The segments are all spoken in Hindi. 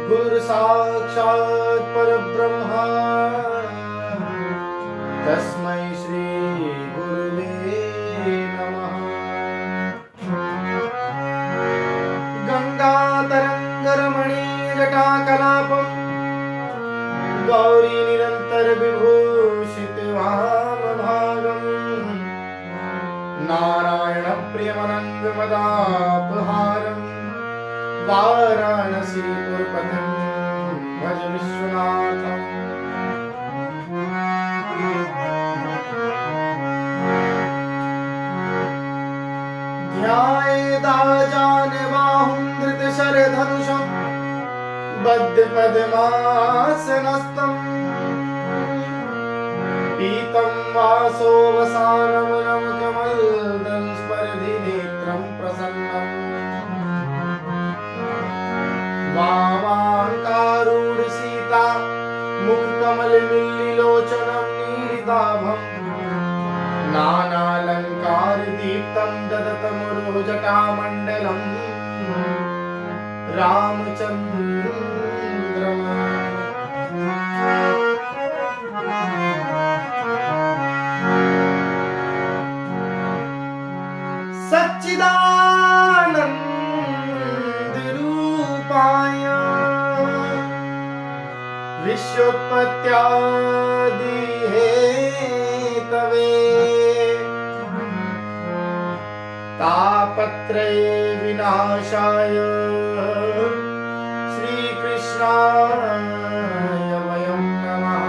गुरु साक्षात् परब्रह्म तस्मै श्री गुरुवे नमः। गंगातरंगरमणि जटाकलापं गौरी निरंतर विभूषित वामभागम् नारायण प्रियमनंगमदापहारम् वाराणसीपुरपतिं भज विश्वनाथम्। ध्यायेदाजानबाहुं धृतशरधनुषं बद्धपद्मासनस्थम् पीतं वासोऽवसानं कमलदलस्पर्धिनेत्रं प्रसन्नम् वामाङ्कारूढ सीता मुखकमलमिल्लिलोचनं नीलिताभम् नानालङ्कारदीप्तं ददतमुरुजटामण्डलम् रामचन्द्रमा। सच्चिदानन्द रूपाय विश्वोत्पत्त्यादि हेतवे तापत्रये विनाशाय श्रीकृष्णाय वयं नमः।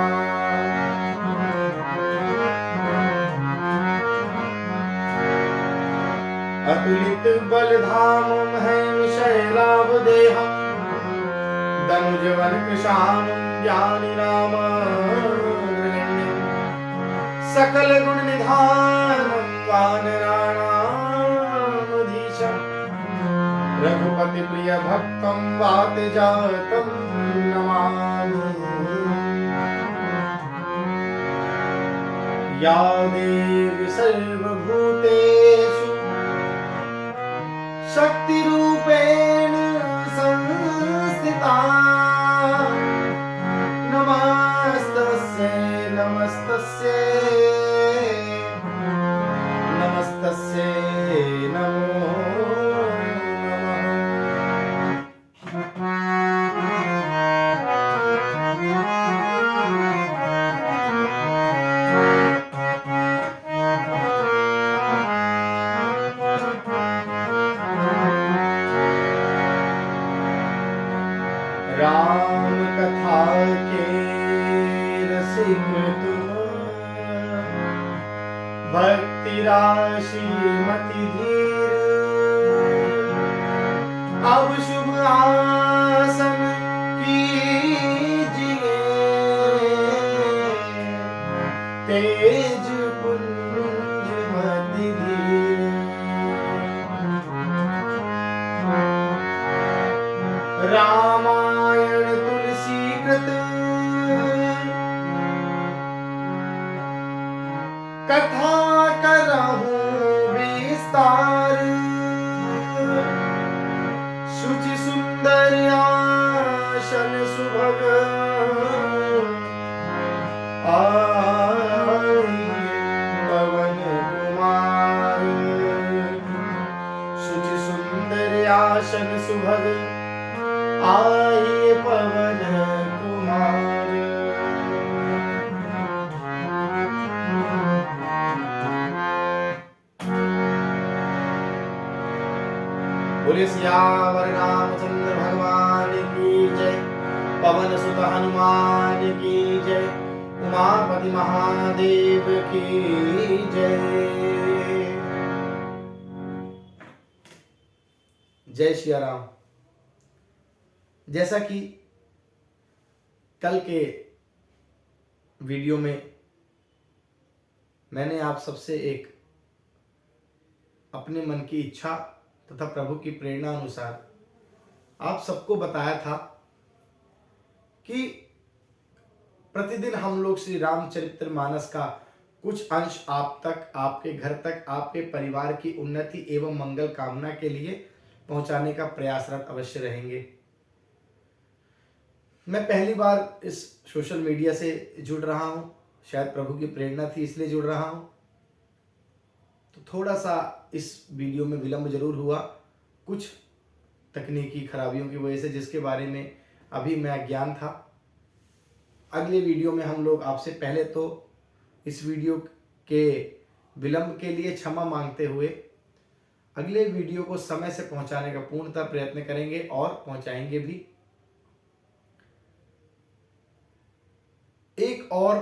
अतुलित बलधामं हैमशैलावदेहं दनुजवन कृशानं ज्ञानिनामग्रगण्यं सकल गुण निधानं वानराणामधीशं रघुपति प्रिय भक्तं वातजातं नमामि। या देवी सर्वभूतेषु शक्तिरूपेण संस्थिता नमस्तस्यै नमस्तस्यै नमस्तस्यै नमो राम कथा के रसिक तुम भक्ति राशि मति धीर अब शुभ आसन कीजिए तेज पुंज मति धीर। रामायण तुलसी कृत कथा करहूं विस्तार शुचि सुंदर आसन सुभग पवन कुमार शुचि सुंदर आसन सुभग आए पवन कुमार। बोले सियावर रामचंद्र भगवान की जय, पवन सुत हनुमान की जय, उमापति महादेव की जय। जय श्री राम। जैसा कि कल के वीडियो में मैंने आप सबसे एक अपने मन की इच्छा तथा प्रभु की प्रेरणा अनुसार आप सबको बताया था कि प्रतिदिन हम लोग श्री रामचरितमानस का कुछ अंश आप तक, आपके घर तक, आपके परिवार की उन्नति एवं मंगल कामना के लिए पहुंचाने का प्रयासरत अवश्य रहेंगे। मैं पहली बार इस सोशल मीडिया से जुड़ रहा हूँ, शायद प्रभु की प्रेरणा थी इसलिए जुड़ रहा हूँ, तो थोड़ा सा इस वीडियो में विलंब जरूर हुआ, कुछ तकनीकी खराबियों की वजह से, जिसके बारे में अभी मैं अज्ञान था। अगले वीडियो में हम लोग आपसे पहले तो इस वीडियो के विलंब के लिए क्षमा मांगते हुए अगले वीडियो को समय से पहुंचाने का पूर्णतः प्रयत्न करेंगे और पहुंचाएंगे भी। एक और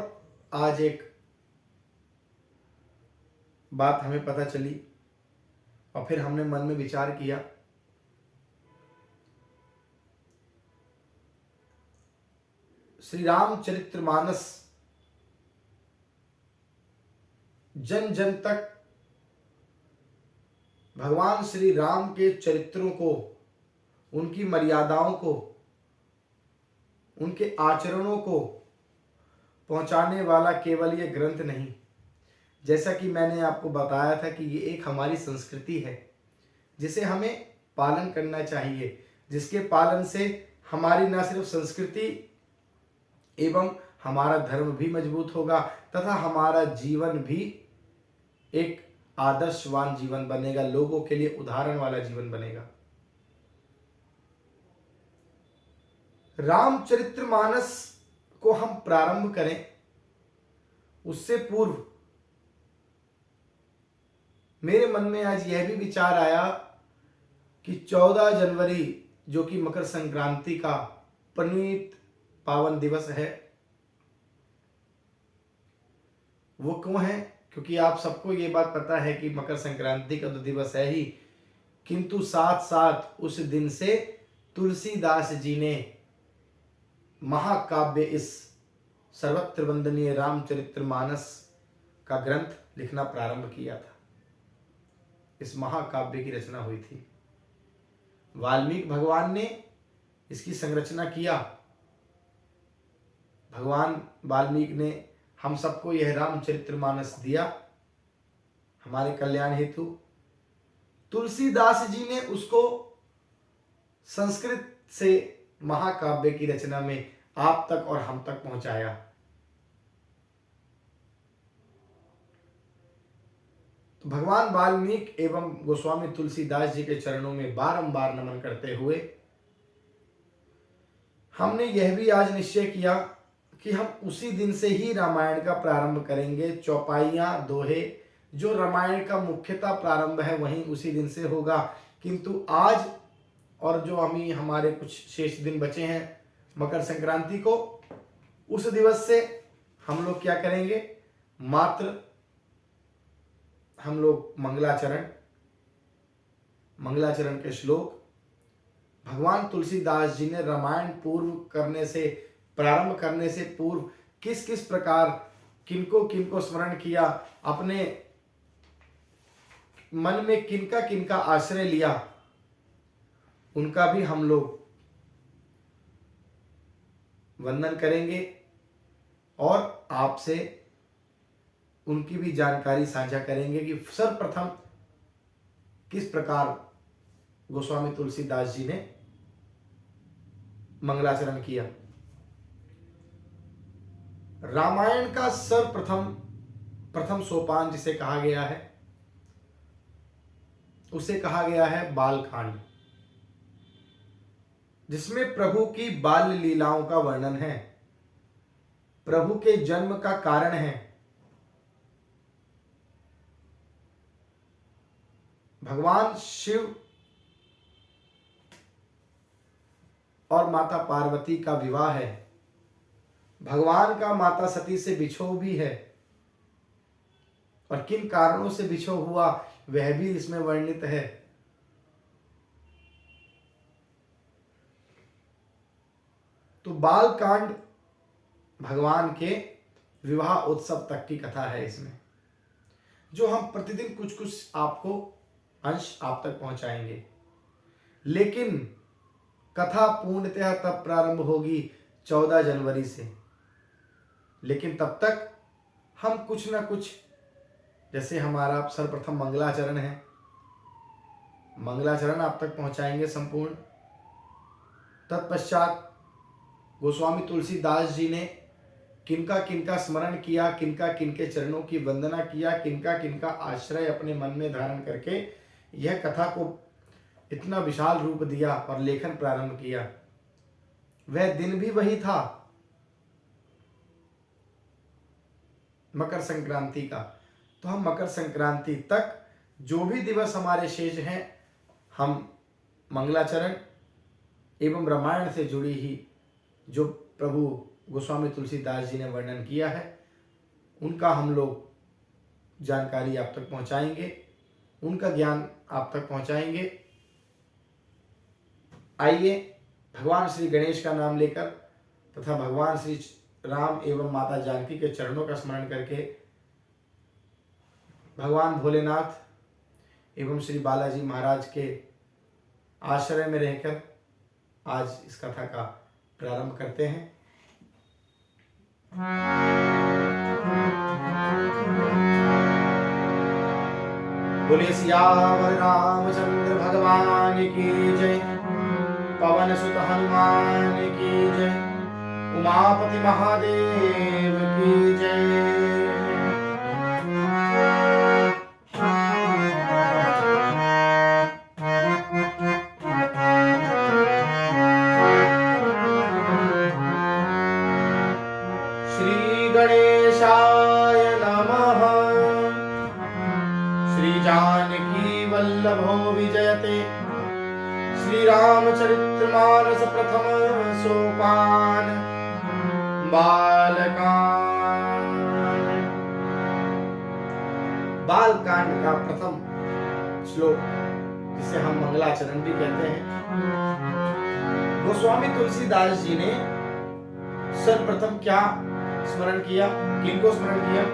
आज एक बात हमें पता चली और फिर हमने मन में विचार किया। श्री रामचरितमानस जन जन तक भगवान श्री राम के चरित्रों को, उनकी मर्यादाओं को, उनके आचरणों को पहुंचाने वाला केवल ये ग्रंथ नहीं, जैसा कि मैंने आपको बताया था कि ये एक हमारी संस्कृति है जिसे हमें पालन करना चाहिए, जिसके पालन से हमारी न सिर्फ संस्कृति एवं हमारा धर्म भी मजबूत होगा तथा हमारा जीवन भी एक आदर्शवान जीवन बनेगा, लोगों के लिए उदाहरण वाला जीवन बनेगा। रामचरितमानस को हम प्रारंभ करें उससे पूर्व मेरे मन में आज यह भी विचार आया कि 14 जनवरी जो कि मकर संक्रांति का पुनीत पावन दिवस है, वो क्यों है? क्योंकि आप सबको ये बात पता है कि मकर संक्रांति का तो दिवस है ही, किंतु साथ साथ उस दिन से तुलसीदास जी ने महाकाव्य इस सर्वत्र वंदनीय रामचरितमानस का ग्रंथ लिखना प्रारंभ किया था। इस महाकाव्य की रचना हुई थी। वाल्मीकि भगवान ने इसकी संरचना किया। भगवान वाल्मीकि ने हम सबको यह रामचरितमानस दिया हमारे कल्याण हेतु। तुलसीदास जी ने उसको संस्कृत से महाकाव्य की रचना में आप तक और हम तक पहुंचाया। तो भगवान वाल्मीकि एवं गोस्वामी तुलसीदास जी के चरणों में बारंबार नमन करते हुए हमने यह भी आज निश्चय किया कि हम उसी दिन से ही रामायण का प्रारंभ करेंगे। चौपाइयाँ, दोहे, जो रामायण का मुख्यतः प्रारंभ है वहीं उसी दिन से होगा। किंतु आज और जो हमारे कुछ शेष दिन बचे हैं मकर संक्रांति को, उस दिवस से हम लोग क्या करेंगे? मात्र हम लोग मंगलाचरण के श्लोक भगवान तुलसीदास जी ने रामायण प्रारंभ करने से पूर्व किस किस प्रकार किनको स्मरण किया, अपने मन में किनका आश्रय लिया, उनका भी हम लोग वंदन करेंगे और आपसे उनकी भी जानकारी साझा करेंगे कि सर्वप्रथम किस प्रकार गोस्वामी तुलसीदास जी ने मंगलाचरण किया। रामायण का प्रथम सोपान जिसे कहा गया है, उसे कहा गया है बालकांड, जिसमें प्रभु की बाल लीलाओं का वर्णन है, प्रभु के जन्म का कारण है। भगवान शिव और माता पार्वती का विवाह है, भगवान का माता सती से बिछोह भी है और किन कारणों से बिछोह हुआ वह भी इसमें वर्णित है। तो बालकांड भगवान के विवाह उत्सव तक की कथा है इसमें, जो हम प्रतिदिन कुछ कुछ आपको अंश आप तक पहुंचाएंगे। लेकिन कथा पूर्णतः तब प्रारंभ होगी 14 जनवरी से। लेकिन तब तक हम कुछ ना कुछ, जैसे हमारा सर्वप्रथम मंगलाचरण है, मंगलाचरण आप तक पहुंचाएंगे संपूर्ण। तत्पश्चात गोस्वामी तुलसीदास जी ने किनका किनका स्मरण किया, किनका किनके चरणों की वंदना किया, किनका किनका आश्रय अपने मन में धारण करके यह कथा को इतना विशाल रूप दिया और लेखन प्रारंभ किया। वह दिन भी वही था, मकर संक्रांति का। तो हम मकर संक्रांति तक जो भी दिवस हमारे शेष हैं, हम मंगलाचरण एवं रामायण से जुड़ी ही जो प्रभु गोस्वामी तुलसीदास जी ने वर्णन किया है, उनका हम लोग जानकारी आप तक पहुंचाएंगे, उनका ज्ञान आप तक पहुंचाएंगे। आइए भगवान श्री गणेश का नाम लेकर तथा भगवान श्री राम एवं माता जानकी के चरणों का स्मरण करके भगवान भोलेनाथ एवं श्री बालाजी महाराज के आश्रय में रहकर आज इस कथा का प्रारंभ करते हैं। बोलिए सियावर रामचंद्र भगवान की जय, पवन सुत हनुमान की जय, उमापति महादेव की जय। श्री गणेशाय नमः। श्री जानकी वल्लभो विजयते, श्री रामचरितमानस प्रथम सोपान बालकांड। बालकांड का प्रथम श्लोक, जिसे हम मंगलाचरण भी कहते हैं, गोस्वामी तुलसीदास जी ने सर्वप्रथम क्या स्मरण किया, किनको स्मरण किया?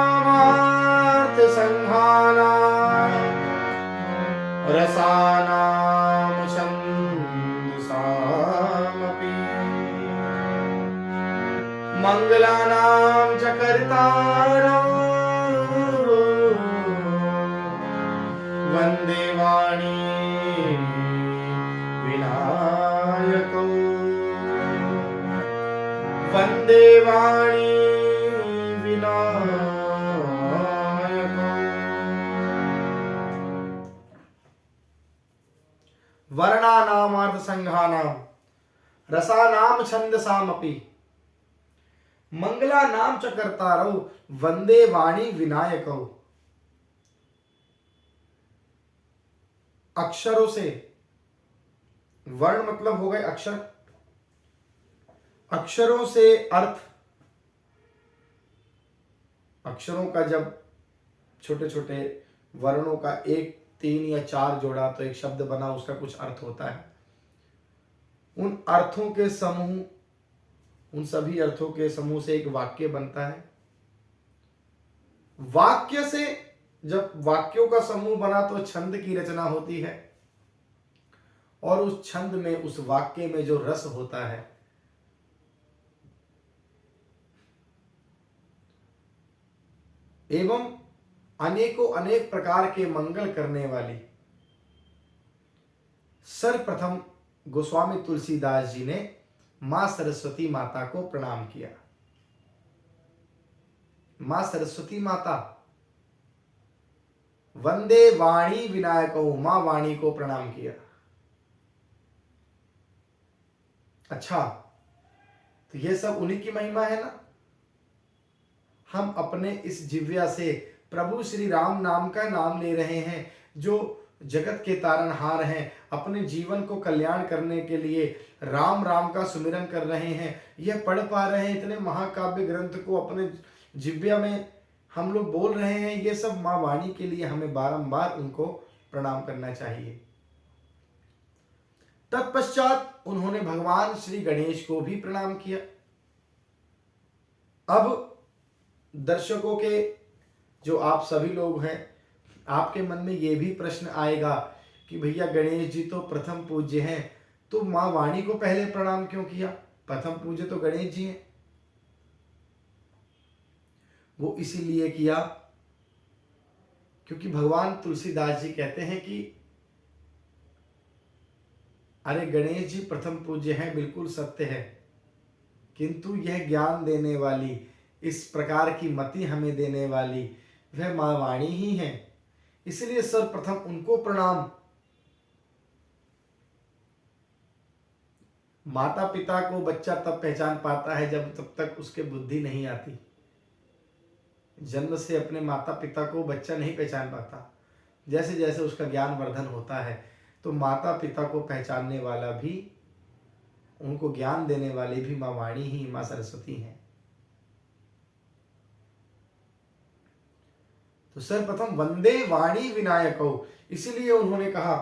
वर्णानामार्थ संघाना रसानाम छंदसामपि मंगलानाम च कर्तारौ वंदे वाणी विनायकौ, वंदे वाणी वर्णानामार्थ संघानाम रसानाम छंदसामपि मंगला नाम च कर्तारौ वंदे वाणी विनायकौ। अक्षरों से, वर्ण मतलब हो गए अक्षर, अक्षरों से अर्थ, अक्षरों का जब छोटे छोटे वर्णों का एक, तीन या चार जोड़ा तो एक शब्द बना, उसका कुछ अर्थ होता है। उन अर्थों के समूह, उन सभी अर्थों के समूह से एक वाक्य बनता है। वाक्य से जब वाक्यों का समूह बना तो छंद की रचना होती है, और उस छंद में, उस वाक्य में जो रस होता है, एवं अनेकों अनेक प्रकार के मंगल करने वाली, सर्वप्रथम गोस्वामी तुलसीदास जी ने मां सरस्वती माता को प्रणाम किया। मां सरस्वती माता, वंदे वाणी विनायको, मां वाणी को प्रणाम किया। अच्छा, तो ये सब उन्हीं की महिमा है ना। हम अपने इस जिव्या से प्रभु श्री राम नाम का नाम ले रहे हैं, जो जगत के तारनहार हैं, अपने जीवन को कल्याण करने के लिए राम राम का सुमिरन कर रहे हैं, यह पढ़ पा रहे हैं, इतने महाकाव्य ग्रंथ को अपने जिव्या में हम लोग बोल रहे हैं। ये सब मां वाणी के लिए हमें बारंबार उनको प्रणाम करना चाहिए। तत्पश्चात उन्होंने भगवान श्री गणेश को भी प्रणाम किया। अब दर्शकों के, जो आप सभी लोग हैं, आपके मन में ये भी प्रश्न आएगा कि भैया गणेश जी तो प्रथम पूज्य हैं, तो मां वाणी को पहले प्रणाम क्यों किया? प्रथम पूज्य तो गणेश जी हैं। वो इसीलिए किया क्योंकि भगवान तुलसीदास जी कहते हैं कि अरे गणेश जी प्रथम पूज्य हैं, बिल्कुल सत्य है, किंतु यह ज्ञान देने वाली, इस प्रकार की मति हमें देने वाली वह माँ वाणी ही है। इसलिए सर्वप्रथम उनको प्रणाम। माता पिता को बच्चा तब पहचान पाता है जब तब तक उसके बुद्धि नहीं आती। जन्म से अपने माता पिता को बच्चा नहीं पहचान पाता। जैसे जैसे उसका ज्ञान वर्धन होता है तो माता पिता को पहचानने वाला भी, उनको ज्ञान देने वाली भी माँ वाणी ही, माँ सरस्वती हैं। तो सर्वप्रथम वंदे वाणी विनायको, इसीलिए उन्होंने कहा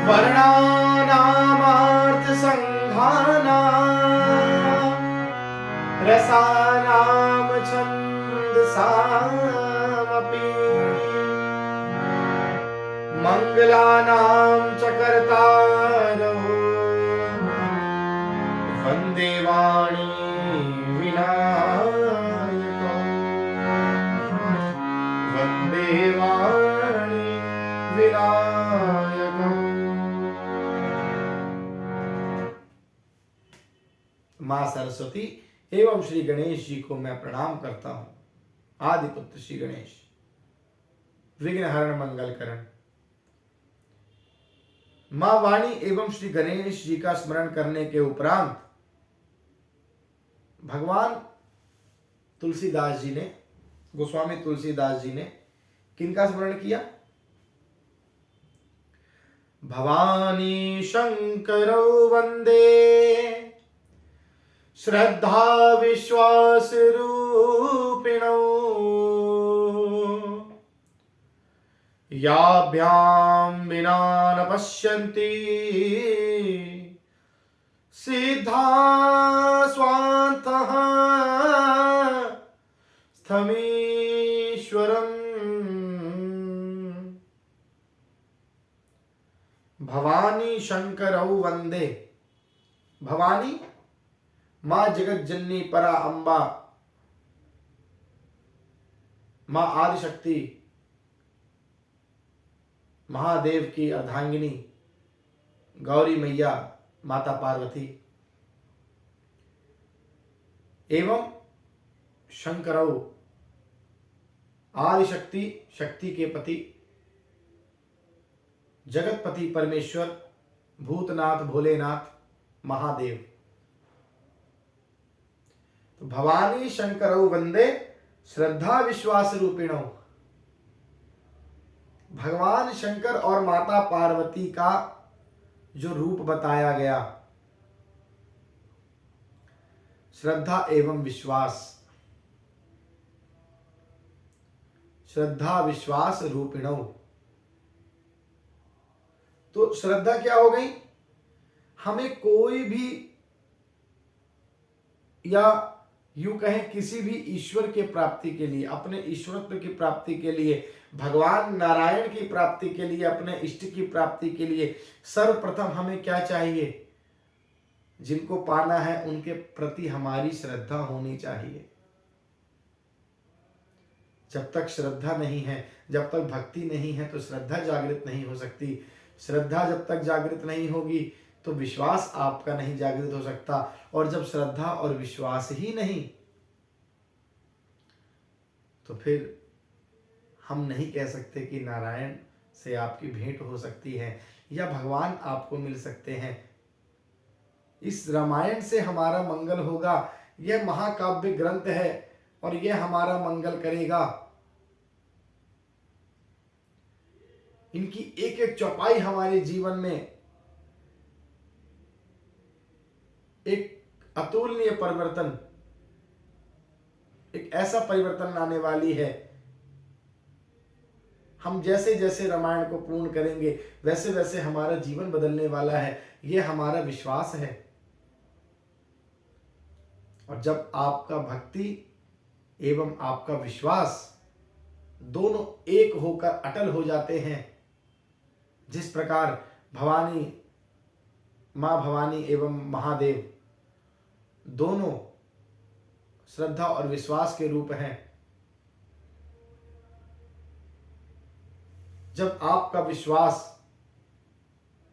वर्णानामार्थ संघानां रसानां छन्दसामपि मंगलानां च कर्तारौ वन्दे वाणी विनायकौ, वन्दे वाणी विनायकौ। मां सरस्वती एवं श्री गणेश जी को मैं प्रणाम करता हूं। आदिपुत्र श्री गणेश, विघ्नहरण मंगलकरण। मां वाणी एवं श्री गणेश जी का स्मरण करने के उपरांत भगवान तुलसीदास जी ने, गोस्वामी तुलसीदास जी ने किनका स्मरण किया? भवानी शंकरौ वंदे श्रद्धा विश्वास रूपिणौ, याभ्यां विना न पश्यन्ति सिद्धा स्वान्तः स्थमीश्वरम्। भवानी शंकरौ वंदे। भवानी मां जगत जननी परा अंबा, मां आदिशक्ति, महादेव की अर्धांगिनी गौरी मैया माता पार्वती, एवं शंकरौ आदिशक्ति, शक्ति के पति, जगतपति परमेश्वर, भूतनाथ भोलेनाथ महादेव। तो भवानी शंकरौ वंदे श्रद्धा विश्वास रूपिणौ। भगवान शंकर और माता पार्वती का जो रूप बताया गया, श्रद्धा एवं विश्वास, श्रद्धा विश्वास रूपिणौ। तो श्रद्धा क्या हो गई? हमें कोई भी, या यूं कहें किसी भी ईश्वर के प्राप्ति के लिए, अपने ईश्वरत्व की प्राप्ति के लिए, भगवान नारायण की प्राप्ति के लिए, अपने इष्ट की प्राप्ति के लिए सर्वप्रथम हमें क्या चाहिए? जिनको पाना है उनके प्रति हमारी श्रद्धा होनी चाहिए। जब तक श्रद्धा नहीं है, जब तक भक्ति नहीं है, तो श्रद्धा जागृत नहीं हो सकती। श्रद्धा जब तक जागृत नहीं होगी तो विश्वास आपका नहीं जागृत हो सकता, और जब श्रद्धा और विश्वास ही नहीं, तो फिर हम नहीं कह सकते कि नारायण से आपकी भेंट हो सकती है या भगवान आपको मिल सकते हैं। इस रामायण से हमारा मंगल होगा, यह महाकाव्य ग्रंथ है और यह हमारा मंगल करेगा। इनकी एक एक चौपाई हमारे जीवन में एक अतुलनीय परिवर्तन, एक ऐसा परिवर्तन लाने वाली है। हम जैसे जैसे रामायण को पूर्ण करेंगे वैसे वैसे हमारा जीवन बदलने वाला है, यह हमारा विश्वास है। और जब आपका भक्ति एवं आपका विश्वास दोनों एक होकर अटल हो जाते हैं, जिस प्रकार भवानी माँ भवानी एवं महादेव दोनों श्रद्धा और विश्वास के रूप हैं। जब आपका विश्वास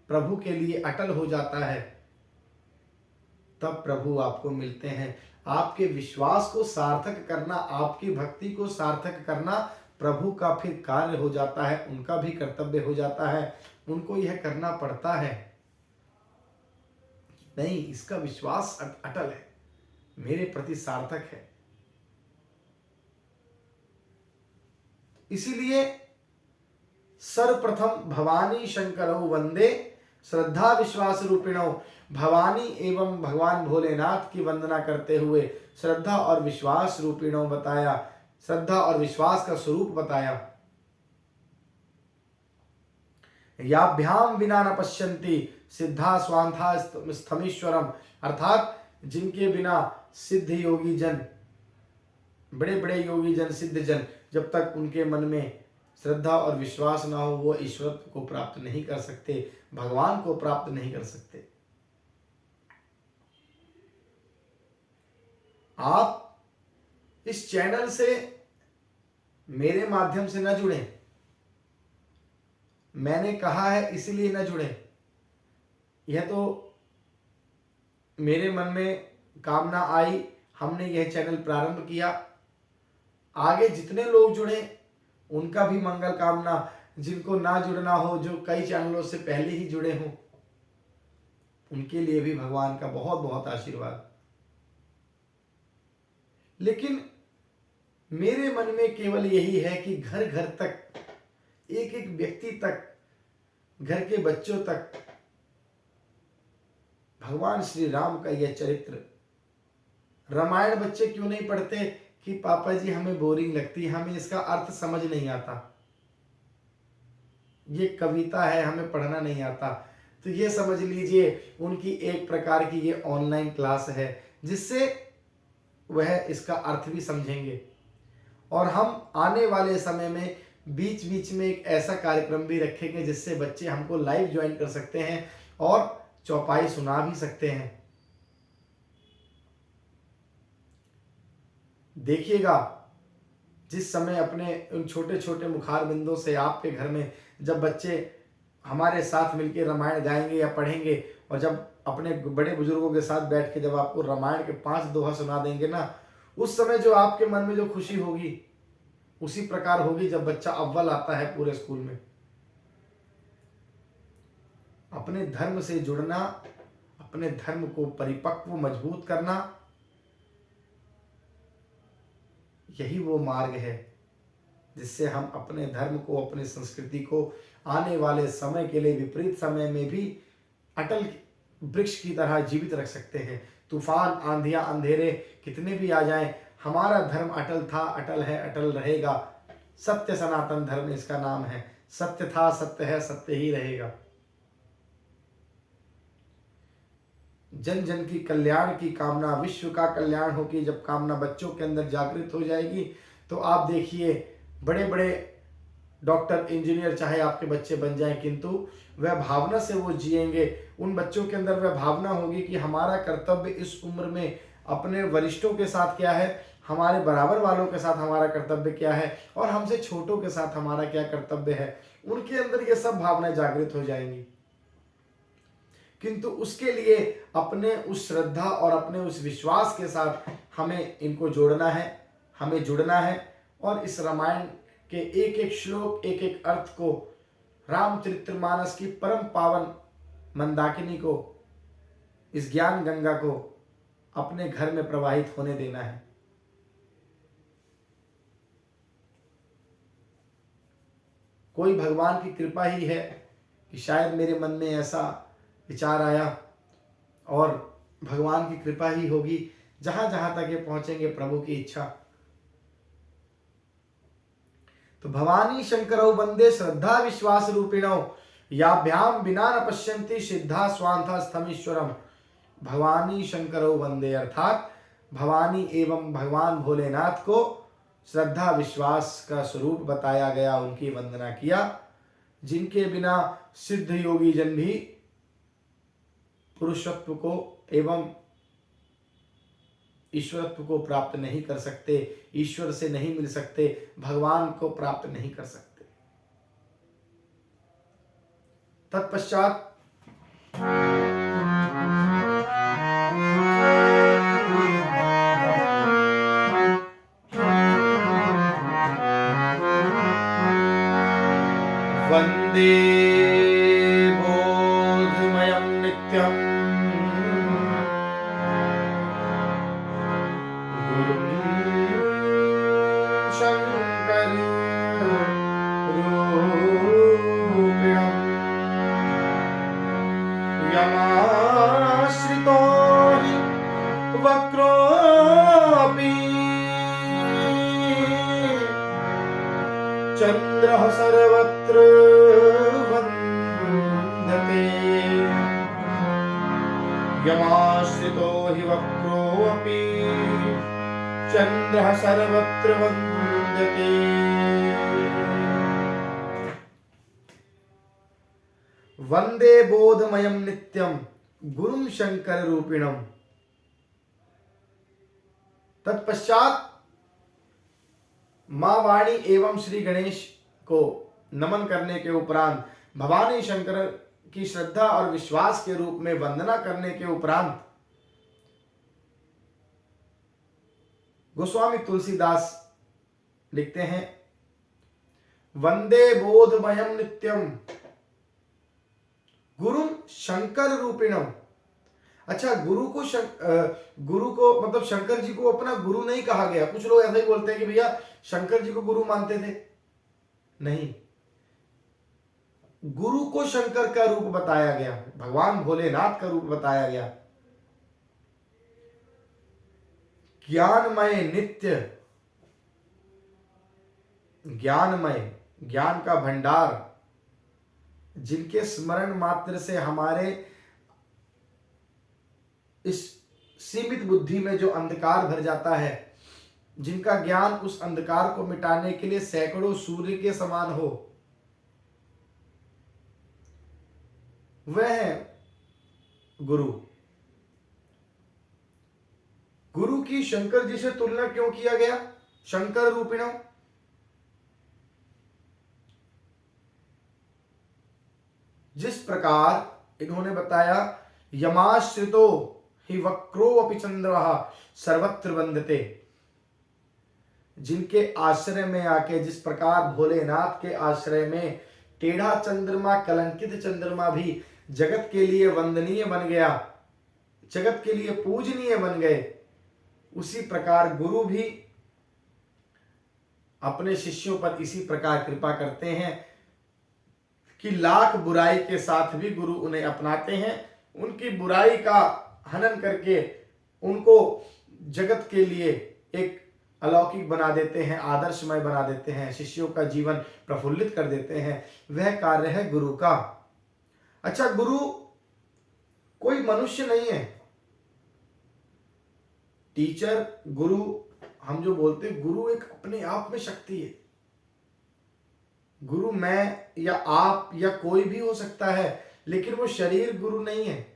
प्रभु के लिए अटल हो जाता है तब प्रभु आपको मिलते हैं। आपके विश्वास को सार्थक करना, आपकी भक्ति को सार्थक करना प्रभु का फिर कार्य हो जाता है, उनका भी कर्तव्य हो जाता है। उनको यह करना पड़ता है, नहीं इसका विश्वास अटल है, मेरे प्रति सार्थक है। इसीलिए सर्वप्रथम भवानी शंकरौ वंदे श्रद्धा विश्वास रूपिणौ, भवानी एवं भगवान भोलेनाथ की वंदना करते हुए श्रद्धा और विश्वास रूपिणौ बताया, श्रद्धा और विश्वास का स्वरूप बताया। याभ्याम विना न पश्यन्ति सिद्धा स्वांथा स्थमीश्वरम, अर्थात जिनके बिना सिद्ध योगी जन, बड़े बड़े योगी जन, सिद्ध जन, जब तक उनके मन में श्रद्धा और विश्वास ना हो वो ईश्वर को प्राप्त नहीं कर सकते, भगवान को प्राप्त नहीं कर सकते। आप इस चैनल से मेरे माध्यम से न जुड़े, मैंने कहा है इसलिए न जुड़े, यह तो मेरे मन में कामना आई, हमने यह चैनल प्रारंभ किया। आगे जितने लोग जुड़े उनका भी मंगल कामना, जिनको ना जुड़ना हो, जो कई चैनलों से पहले ही जुड़े हों, उनके लिए भी भगवान का बहुत बहुत आशीर्वाद। लेकिन मेरे मन में केवल यही है कि घर घर तक, एक एक व्यक्ति तक, घर के बच्चों तक भगवान श्री राम का यह चरित्र, रामायण बच्चे क्यों नहीं पढ़ते कि पापा जी हमें बोरिंग लगती है, हमें इसका अर्थ समझ नहीं आता, ये कविता है हमें पढ़ना नहीं आता। तो ये समझ लीजिए उनकी एक प्रकार की ये ऑनलाइन क्लास है जिससे वह इसका अर्थ भी समझेंगे। और हम आने वाले समय में बीच बीच में एक ऐसा कार्यक्रम भी रखेंगे जिससे बच्चे हमको लाइव ज्वाइन कर सकते हैं और चौपाई सुना भी सकते हैं। देखिएगा जिस समय अपने उन छोटे छोटे मुखार बिंदों से आपके घर में जब बच्चे हमारे साथ मिलकर रामायण गाएंगे या पढ़ेंगे, और जब अपने बड़े बुजुर्गों के साथ बैठ के जब आपको रामायण के 5 दोहा सुना देंगे ना, उस समय जो आपके मन में जो खुशी होगी उसी प्रकार होगी जब बच्चा अव्वल आता है पूरे स्कूल में। अपने धर्म से जुड़ना, अपने धर्म को परिपक्व मजबूत करना, यही वो मार्ग है जिससे हम अपने धर्म को, अपनी संस्कृति को आने वाले समय के लिए, विपरीत समय में भी अटल वृक्ष की तरह जीवित रख सकते हैं। तूफान, आंधियां, अंधेरे कितने भी आ जाएं, हमारा धर्म अटल था, अटल है, अटल रहेगा। सत्य सनातन धर्म इसका नाम है। सत्य था, सत्य है, सत्य ही रहेगा। जन जन की कल्याण की कामना, विश्व का कल्याण हो की जब कामना बच्चों के अंदर जागृत हो जाएगी तो आप देखिए बड़े बड़े डॉक्टर, इंजीनियर चाहे आपके बच्चे बन जाएं, किंतु वह भावना से वो जिएंगे। उन बच्चों के अंदर वह भावना होगी कि हमारा कर्तव्य इस उम्र में अपने वरिष्ठों के साथ क्या है, हमारे बराबर वालों के साथ हमारा कर्तव्य क्या है, और हमसे छोटों के साथ हमारा क्या कर्तव्य है। उनके अंदर ये सब भावनाएं जागृत हो जाएंगी। किंतु उसके लिए अपने उस श्रद्धा और अपने उस विश्वास के साथ हमें इनको जोड़ना है, हमें जुड़ना है, और इस रामायण के एक एक श्लोक, एक एक अर्थ को, रामचरितमानस की परम पावन मंदाकिनी को, इस ज्ञान गंगा को अपने घर में प्रवाहित होने देना है। कोई भगवान की कृपा ही है कि शायद मेरे मन में ऐसा विचार आया, और भगवान की कृपा ही होगी। जहां जहां तक ये पहुंचेंगे प्रभु की इच्छा। तो भवानी शंकरौ वंदे श्रद्धा विश्वास रूपिणौ, याभ्याम बिना न पश्यन्ति सिद्धा स्वांथा स्थमीश्वरम। भवानी शंकरौ वंदे अर्थात भवानी एवं भगवान भोलेनाथ को श्रद्धा विश्वास का स्वरूप बताया गया, उनकी वंदना किया, जिनके बिना सिद्ध योगी जन भी पुरुषत्व को एवं ईश्वरत्व को प्राप्त नहीं कर सकते, ईश्वर से नहीं मिल सकते, भगवान को प्राप्त नहीं कर सकते। तत्पश्चात वंदे बोधमयं नित्यं गुरुं शङ्कररूपिणं यमाश्रितो हि वक्रोऽपि चन्द्रः सर्वत्र वन्दते। यमाश्रितो हि वक्रोऽपि चन्द्रः सर्वत्र वन्दते। वंदे बोधमयं नित्यं गुरुं शंकर रूपिणम। तत्पश्चात मां वाणी एवं श्री गणेश को नमन करने के उपरांत, भवानी शंकर की श्रद्धा और विश्वास के रूप में वंदना करने के उपरांत गोस्वामी तुलसीदास लिखते हैं, वंदे बोधमयं नित्यम गुरु शंकर रूपिणम। अच्छा, गुरु को मतलब शंकर जी को अपना गुरु नहीं कहा गया। कुछ लोग ऐसा ही बोलते हैं कि भैया शंकर जी को गुरु मानते थे। नहीं, गुरु को शंकर का रूप बताया गया, भगवान भोलेनाथ का रूप बताया गया। ज्ञानमय नित्य, ज्ञानमय, ज्ञान का भंडार, जिनके स्मरण मात्र से हमारे इस सीमित बुद्धि में जो अंधकार भर जाता है, जिनका ज्ञान उस अंधकार को मिटाने के लिए सैकड़ों सूर्य के समान हो, वह है गुरु। गुरु की शंकर जी से तुलना क्यों किया गया? शंकर रूपिणम। जिस प्रकार इन्होंने बताया, यमाश्रितो हि वक्रो अपि चंद्रः सर्वत्र वंदते, जिनके आश्रय में आके, जिस प्रकार भोलेनाथ के आश्रय में टेढ़ा चंद्रमा, कलंकित चंद्रमा भी जगत के लिए वंदनीय बन गया, जगत के लिए पूजनीय बन गए, उसी प्रकार गुरु भी अपने शिष्यों पर इसी प्रकार कृपा करते हैं कि लाख बुराई के साथ भी गुरु उन्हें अपनाते हैं, उनकी बुराई का हनन करके उनको जगत के लिए एक अलौकिक बना देते हैं, आदर्शमय बना देते हैं, शिष्यों का जीवन प्रफुल्लित कर देते हैं। वह कार्य है गुरु का। अच्छा, गुरु कोई मनुष्य नहीं है। टीचर, गुरु, हम जो बोलते हैं, गुरु एक अपने आप में शक्ति है। गुरु मैं या आप या कोई भी हो सकता है, लेकिन वो शरीर गुरु नहीं है।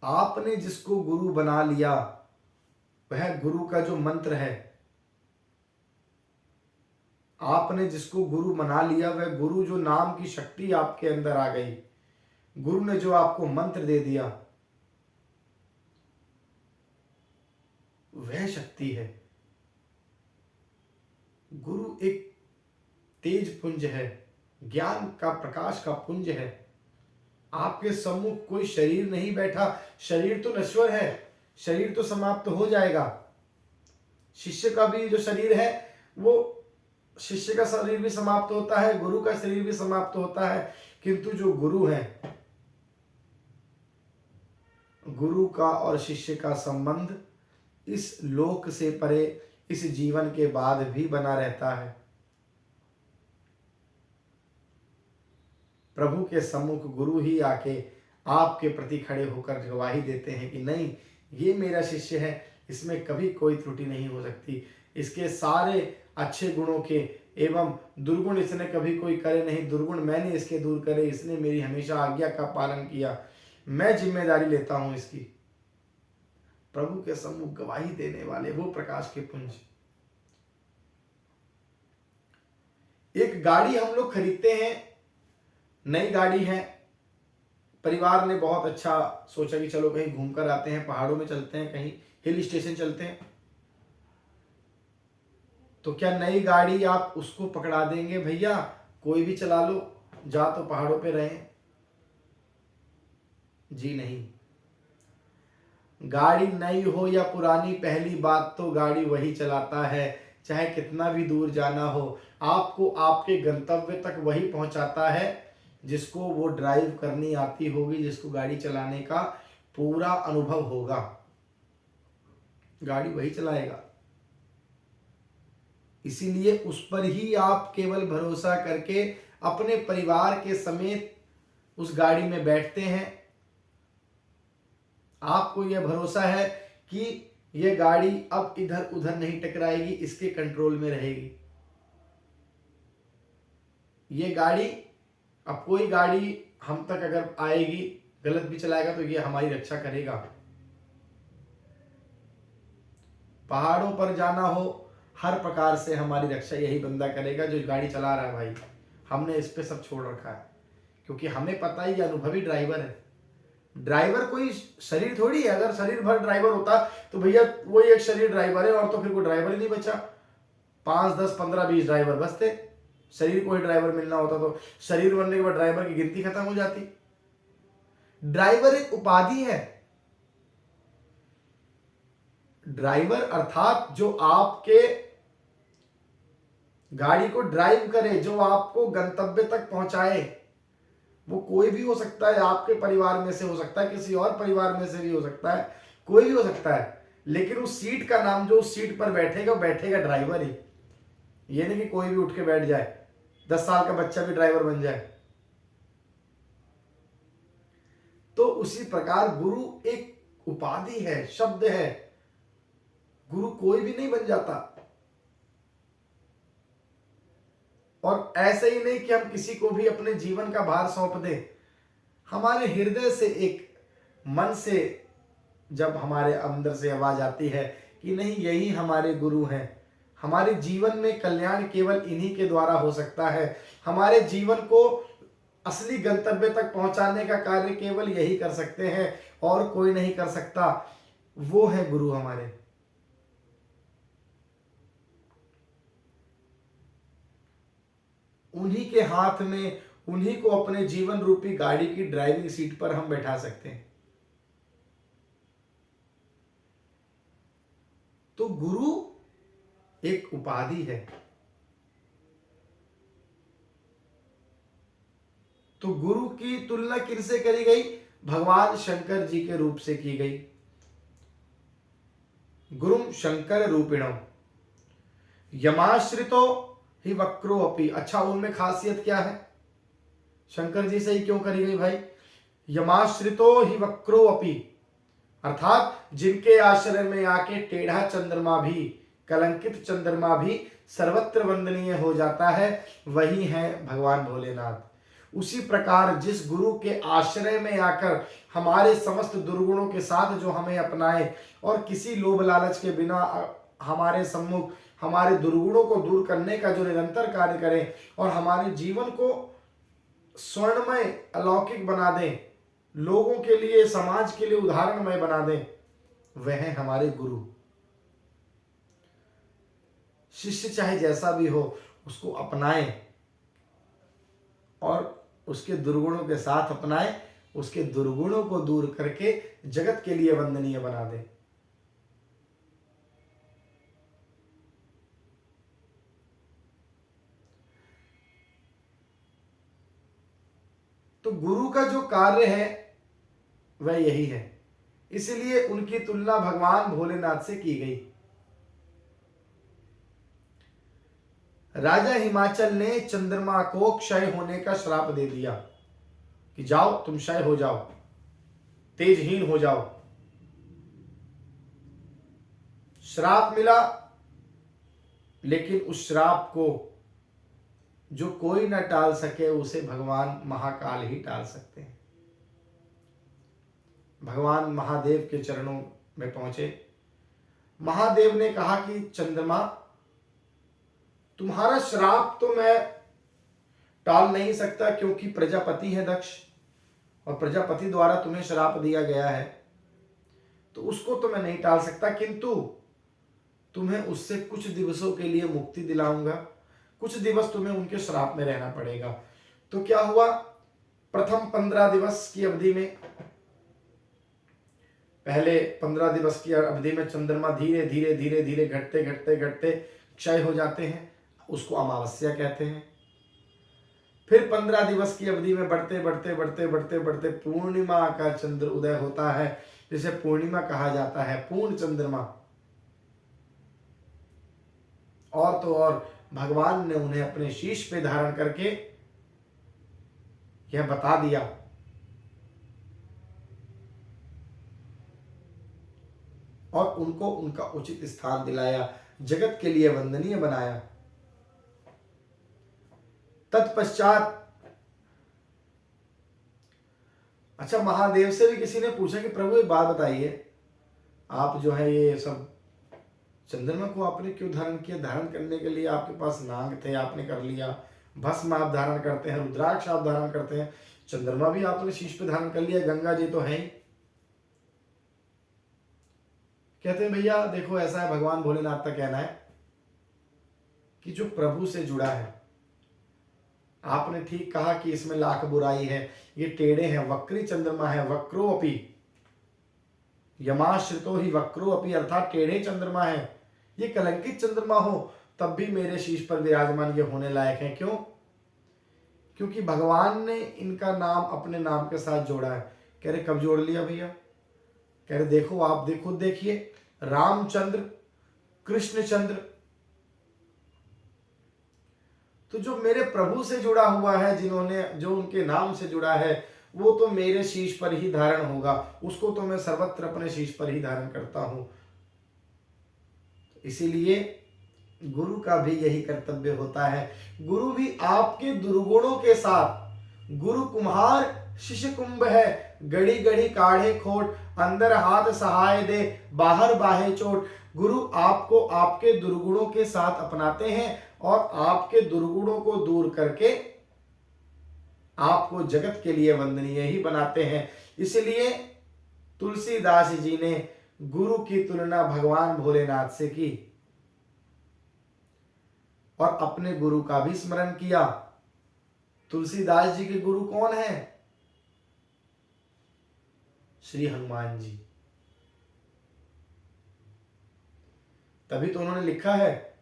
आपने जिसको गुरु बना लिया, वह गुरु का जो मंत्र है, आपने जिसको गुरु बना लिया, वह गुरु जो नाम की शक्ति आपके अंदर आ गई, गुरु ने जो आपको मंत्र दे दिया, वह शक्ति है। गुरु एक तेज पुंज है, ज्ञान का प्रकाश का पुंज है। आपके सम्मुख कोई शरीर नहीं बैठा। शरीर तो नश्वर है, शरीर तो समाप्त हो जाएगा। शिष्य का भी जो शरीर है, वो शिष्य का शरीर भी समाप्त होता है, गुरु का शरीर भी समाप्त होता है, किंतु जो गुरु है, गुरु का और शिष्य का संबंध इस लोक से परे, इस जीवन के बाद भी बना रहता है। प्रभु के सम्मुख गुरु ही आके आपके प्रति खड़े होकर गवाही देते हैं कि नहीं, ये मेरा शिष्य है, इसमें कभी कोई त्रुटि नहीं हो सकती, इसके सारे अच्छे गुणों के एवं दुर्गुण इसने कभी कोई करे नहीं, दुर्गुण मैंने इसके दूर करे, इसने मेरी हमेशा आज्ञा का पालन किया, मैं जिम्मेदारी लेता हूं इसकी। प्रभु के सम्मुख गवाही देने वाले वो प्रकाश के पुंज। एक गाड़ी हम लोग खरीदते हैं, नई गाड़ी है, परिवार ने बहुत अच्छा सोचा कि चलो कहीं घूमकर आते हैं, पहाड़ों में चलते हैं, कहीं हिल स्टेशन चलते हैं। तो क्या नई गाड़ी आप उसको पकड़ा देंगे, भैया कोई भी चला लो, जा तो पहाड़ों पे रहे? जी नहीं। गाड़ी नई हो या पुरानी, पहली बात तो गाड़ी वही चलाता है, चाहे कितना भी दूर जाना हो, आपको आपके गंतव्य तक वही पहुंचाता है जिसको वो ड्राइव करनी आती होगी, जिसको गाड़ी चलाने का पूरा अनुभव होगा, गाड़ी वही चलाएगा। इसीलिए उस पर ही आप केवल भरोसा करके अपने परिवार के समेत उस गाड़ी में बैठते हैं। आपको यह भरोसा है कि यह गाड़ी अब इधर उधर नहीं टकराएगी, इसके कंट्रोल में रहेगी। ये गाड़ी, अब कोई गाड़ी हम तक अगर आएगी, गलत भी चलाएगा तो ये हमारी रक्षा करेगा। पहाड़ों पर जाना हो, हर प्रकार से हमारी रक्षा यही बंदा करेगा जो गाड़ी चला रहा है। भाई हमने इस पे सब छोड़ रखा है, क्योंकि हमें पता है ये अनुभवी ड्राइवर है। ड्राइवर कोई शरीर थोड़ी है, अगर शरीर भर ड्राइवर होता तो भैया वही एक शरीर ड्राइवर है, और तो फिर कोई ड्राइवर ही नहीं बचा। 5, 10, 15, 20 ड्राइवर बचते, शरीर को ही ड्राइवर मिलना होता तो शरीर बनने के बाद ड्राइवर की गिनती खत्म हो जाती। ड्राइवर एक उपाधि है। ड्राइवर अर्थात जो आपके गाड़ी को ड्राइव करे, जो आपको गंतव्य तक पहुंचाए, वो कोई भी हो सकता है, आपके परिवार में से हो सकता है, किसी और परिवार में से भी हो सकता है, कोई भी हो सकता है, लेकिन उस सीट का नाम, जो उस सीट पर बैठेगा बैठेगा ड्राइवर ही। ये नहीं कि कोई भी उठ के बैठ जाए, 10 साल का बच्चा भी ड्राइवर बन जाए। तो उसी प्रकार गुरु एक उपाधि है, शब्द है। गुरु कोई भी नहीं बन जाता। और ऐसे ही नहीं कि हम किसी को भी अपने जीवन का भार सौंप दें। हमारे हृदय से, एक मन से जब हमारे अंदर से आवाज आती है कि नहीं, यही हमारे गुरु हैं, हमारे जीवन में कल्याण केवल इन्हीं के द्वारा हो सकता है, हमारे जीवन को असली गंतव्य तक पहुंचाने का कार्य केवल यही कर सकते हैं और कोई नहीं कर सकता, वो है गुरु हमारे। उन्हीं के हाथ में, उन्हीं को अपने जीवन रूपी गाड़ी की ड्राइविंग सीट पर हम बैठा सकते हैं। तो गुरु एक उपाधि है। तो गुरु की तुलना किससे करी गई? भगवान शंकर जी के रूप से की गई। गुरुम शंकर रूपिणम यमाश्रितो ही वक्रो अपि। अच्छा, उनमें खासियत क्या है? शंकर जी से ही क्यों करी गई भाई? यमाश्रितो ही वक्रो अपि, अर्थात जिनके आश्रय में आके टेढ़ा चंद्रमा भी, कलंकित चंद्रमा भी सर्वत्र वंदनीय हो जाता है, वही है भगवान भोलेनाथ। उसी प्रकार जिस गुरु के आश्रय में आकर हमारे समस्त दुर्गुणों के साथ जो हमें अपनाए और किसी लोभ लालच के बिना हमारे सम्मुख हमारे दुर्गुणों को दूर करने का जो निरंतर कार्य करें और हमारे जीवन को स्वर्णमय अलौकिक बना दें, लोगों के लिए, समाज के लिए उदाहरणमय बना दें, वह है हमारे गुरु। शिष्य चाहे जैसा भी हो उसको अपनाएं और उसके दुर्गुणों के साथ अपनाएं, उसके दुर्गुणों को दूर करके जगत के लिए वंदनीय बना दें। तो गुरु का जो कार्य है वह यही है, इसलिए उनकी तुलना भगवान भोलेनाथ से की गई। राजा हिमाचल ने चंद्रमा को क्षय होने का श्राप दे दिया कि जाओ तुम क्षय हो जाओ, तेजहीन हो जाओ। श्राप मिला, लेकिन उस श्राप को जो कोई न टाल सके उसे भगवान महाकाल ही टाल सकते हैं। भगवान महादेव के चरणों में पहुंचे। महादेव ने कहा कि चंद्रमा, तुम्हारा श्राप तो मैं टाल नहीं सकता, क्योंकि प्रजापति है दक्ष और प्रजापति द्वारा तुम्हें श्राप दिया गया है, तो उसको तो मैं नहीं टाल सकता, किंतु तुम्हें उससे कुछ दिवसों के लिए मुक्ति दिलाऊंगा। कुछ दिवस तुम्हें उनके श्राप में रहना पड़ेगा। तो क्या हुआ, प्रथम 15 दिवस की अवधि में, पहले 15 दिवस की अवधि में चंद्रमा धीरे धीरे धीरे धीरे घटते घटते घटते क्षय हो जाते हैं, उसको अमावस्या कहते हैं। फिर 15 दिवस की अवधि में बढ़ते बढ़ते बढ़ते बढ़ते बढ़ते पूर्णिमा का चंद्र उदय होता है, जिसे पूर्णिमा कहा जाता है, पूर्ण चंद्रमा। और तो और भगवान ने उन्हें अपने शीश पे धारण करके यह बता दिया और उनको उनका उचित स्थान दिलाया, जगत के लिए वंदनीय बनाया। तत्पश्चात अच्छा, महादेव से भी किसी ने पूछा कि प्रभु एक बात बताइए, आप जो है ये सब चंद्रमा को आपने क्यों धारण किया? धारण करने के लिए आपके पास नाग थे, आपने कर लिया। भस्म आप धारण करते हैं, रुद्राक्ष आप धारण करते हैं, चंद्रमा भी आपने शीश पे धारण कर लिया, गंगा जी तो है ही। कहते हैं भैया देखो ऐसा है, भगवान भोलेनाथ का कहना है कि जो प्रभु से जुड़ा है, आपने ठीक कहा कि इसमें लाख बुराई है, ये टेढ़े हैं, वक्री चंद्रमा है, वक्रो अपि यमाश्रितो ही वक्रो अपि, अर्थात टेढ़े चंद्रमा है। ये कलंकित चंद्रमा हो तब भी मेरे शीश पर विराजमान ये होने लायक है। क्यों? क्योंकि भगवान ने इनका नाम अपने नाम के साथ जोड़ा है। कह रहे कब जोड़ लिया भैया? कह रहे देखो, आप देखो, देखिए, रामचंद्र, कृष्णचंद्र, तो जो मेरे प्रभु से जुड़ा हुआ है, जिन्होंने जो उनके नाम से जुड़ा है, वो तो मेरे शीश पर ही धारण होगा, उसको तो मैं सर्वत्र अपने शीश पर ही धारण करता हूं। इसीलिए गुरु का भी यही कर्तव्य होता है। गुरु भी आपके दुर्गुणों के साथ, गुरु कुम्हार शिष्य कुंभ है, गड़ी गड़ी काढ़े खोट, अंदर हाथ सहाय दे, बाहर बाहे चोट। गुरु आपको आपके दुर्गुणों के साथ अपनाते हैं और आपके दुर्गुणों को दूर करके आपको जगत के लिए वंदनीय ही बनाते हैं। इसलिए तुलसीदास जी ने गुरु की तुलना भगवान भोलेनाथ से की और अपने गुरु का भी स्मरण किया। तुलसीदास जी के गुरु कौन है? श्री हनुमान जी। तभी तो उन्होंने लिखा है,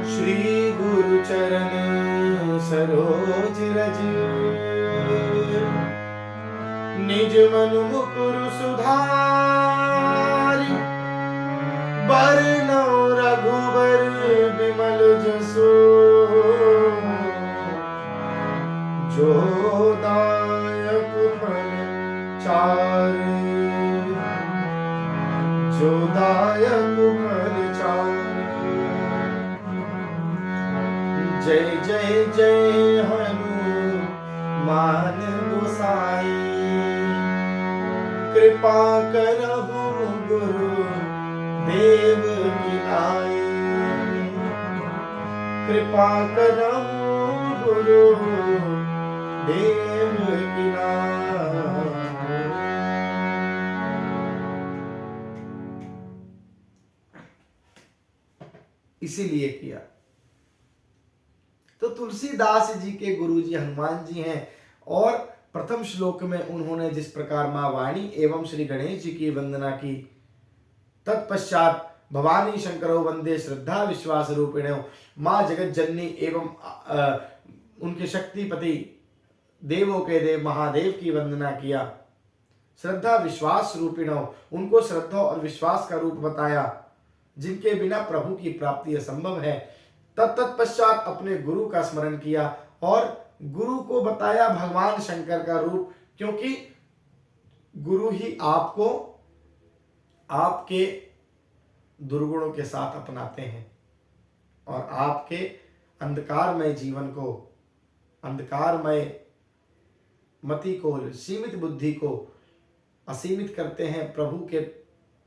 श्री गुरु चरण सरोज रज, निज मनु मुकुर सुधारि, बरनौ रघुबर बिमल जसो, जो दायक फल चारि, जो दायक फल चारि। जय जय जय हनुमान गोसाई, कृपा करहु गुरु देव की नाई, कृपा करहु गुरु देव की नाई। इसीलिए किया। तो तुलसीदास जी के गुरु जी हनुमान जी हैं और प्रथम श्लोक में उन्होंने जिस प्रकार मां वाणी एवं श्री गणेश जी की वंदना की, तत्पश्चात भवानी शंकरो वंदे श्रद्धा विश्वास रूपिणो, मां जगत जननी एवं उनके शक्तिपति देवों के देव महादेव की वंदना किया। श्रद्धा विश्वास रूपिणो, उनको श्रद्धा और विश्वास का रूप बताया, जिनके बिना प्रभु की प्राप्ति असंभव है। तत्पश्चात अपने गुरु का स्मरण किया और गुरु को बताया भगवान शंकर का रूप, क्योंकि गुरु ही आपको आपके दुर्गुणों के साथ अपनाते हैं और आपके अंधकारमय जीवन को, अंधकारमय मति को, सीमित बुद्धि को असीमित करते हैं। प्रभु के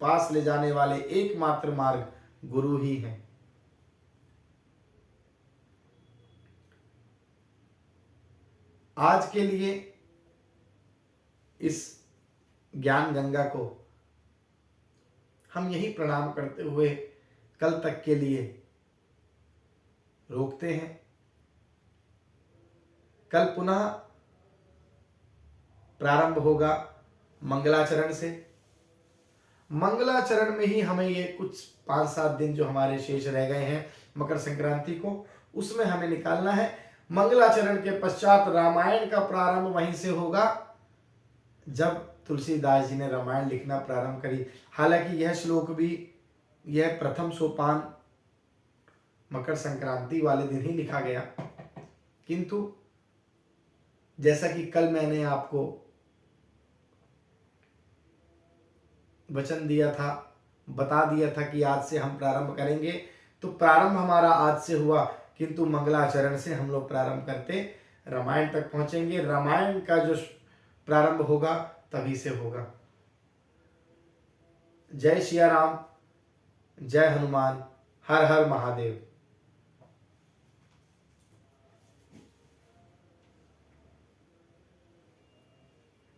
पास ले जाने वाले एकमात्र मार्ग गुरु ही हैं। आज के लिए इस ज्ञान गंगा को हम यही प्रणाम करते हुए कल तक के लिए रोकते हैं। कल पुनः प्रारंभ होगा मंगलाचरण से। मंगलाचरण में ही हमें ये कुछ 5-7 दिन जो हमारे शेष रह गए हैं मकर संक्रांति को, उसमें हमें निकालना है। मंगलाचरण के पश्चात रामायण का प्रारंभ वहीं से होगा जब तुलसीदास जी ने रामायण लिखना प्रारंभ करी। हालांकि यह श्लोक भी, यह प्रथम सोपान मकर संक्रांति वाले दिन ही लिखा गया, किंतु जैसा कि कल मैंने आपको वचन दिया था, बता दिया था कि आज से हम प्रारंभ करेंगे, तो प्रारंभ हमारा आज से हुआ, किंतु मंगलाचरण से हम लोग प्रारंभ करते रामायण तक पहुंचेंगे। रामायण का जो प्रारंभ होगा तभी से होगा। जय सिया राम, जय हनुमान, हर हर महादेव।